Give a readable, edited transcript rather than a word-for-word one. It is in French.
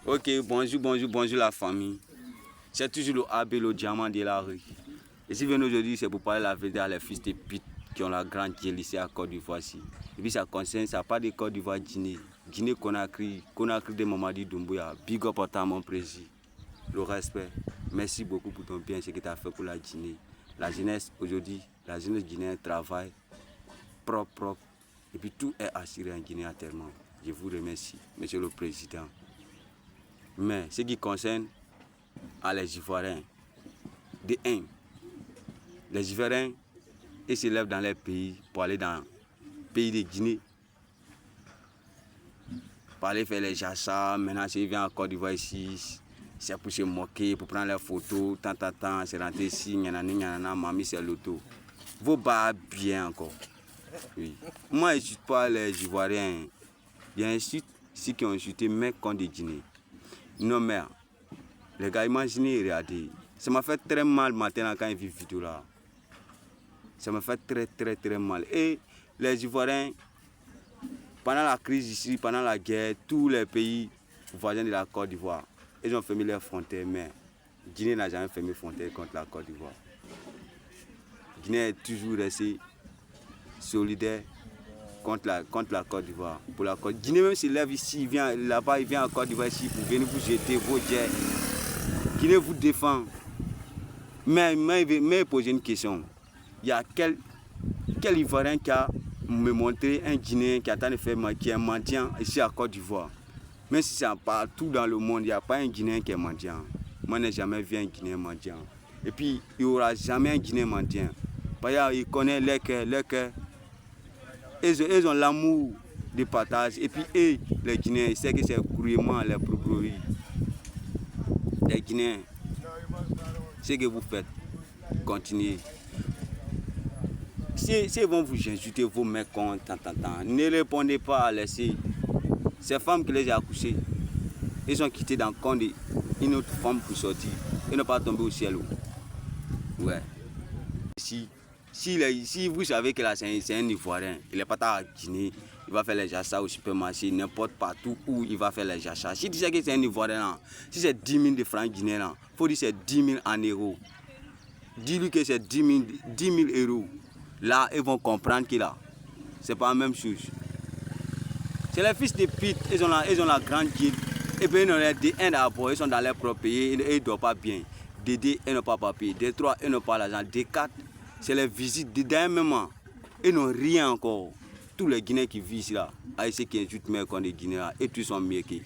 Ok, bonjour la famille. C'est toujours le AB, le diamant de la rue. Et si je viens aujourd'hui, c'est pour parler la vérité à les fils de pute qui ont la grande gueule ici à Côte d'Ivoire. Et puis ça concerne, ça part de Côte d'Ivoire, Guinée. Guinée Conakry de Mamadi Doumbouya. Big up à toi, mon président. Le respect. Merci beaucoup pour ton bien, ce que tu as fait pour la Guinée. La jeunesse aujourd'hui, la jeunesse guinéenne travaille propre. Et puis tout est assuré en Guinée actuellement. Je vous remercie, monsieur le président. Mais ce qui concerne les Ivoiriens, de 1, les Ivoiriens, ils se lèvent dans leur pays pour aller dans le pays de Guinée, pour aller faire les achats. Maintenant, s'ils viennent en Côte d'Ivoire ici, c'est pour se moquer, pour prendre leurs photos, c'est rentré ici, mamie, c'est l'auto. Vos bas bien encore. Oui. Moi, je ne suis pas les Ivoiriens. Il y a un site ici qui ont insulté mec contre de Guinée. Non, mais les gars, imaginez, regardez. Ça m'a fait très mal maintenant quand j'ai vu cette vidéo là. Ça m'a fait très mal. Et les Ivoiriens, pendant la crise ici, pendant la guerre, tous les pays voisins de la Côte d'Ivoire, ils ont fermé leurs frontières, mais Guinée n'a jamais fermé frontière contre la Côte d'Ivoire. Guinée est toujours restée solidaire contre la Côte d'Ivoire. Pour la Côte Guinée même s'il lève ici, il vient là-bas, il vient en Côte d'Ivoire ici pour venir vous jeter vos jets. Guinée vous défend. Mais poser une question. Il y a quel Ivoirien qui a me montré un Guinéen qui est en train de faire qui est mendiant ici à Côte d'Ivoire. Même si c'est partout dans le monde, il n'y a pas un Guinéen qui est mendiant. Moi, je n'ai jamais vu un Guinéen mendiant. Et puis, il n'y aura jamais un Guinéen mendiant. Parce qu'ils connaissent leur cœur. Ils ont l'amour de partage. Et puis, eux, les Guinéens, ils savent que c'est cruellement leur propre vie. Les Guinéens, ce que vous faites, continuez. Si ils vont vous insulter, vos mecs, ne répondez pas à laisser ces femmes qui les ont accouchées. Ils ont quitté dans le camp d'une autre femme pour sortir. Ils n'ont pas tombé au ciel. Ouais. Si vous savez que là c'est un Ivoirien, il n'est pas à Guinée, il va faire les achats au supermarché, n'importe partout où il va faire les achats. Si tu sais que c'est un Ivoirien, là, si c'est 10 000 de francs guinéens, il faut dire que c'est 10 000 en euros. Dis-lui que c'est 10 000 euros. Là, ils vont comprendre que là, c'est pas la même chose. C'est les fils de pute, ils ont la grande guide. Et puis ils ont les D1 d'abord, ils sont dans leur propre pays, ils ne doivent pas bien. D2, ils n'ont pas papier. D3, ils n'ont pas l'argent. D4, c'est les visites. De dernier moment, ils n'ont rien encore. Tous les Guinéens qui vivent ici, là, ceux qui insultent mais qu'on est Guinéens, et tous sont mieux qu'eux.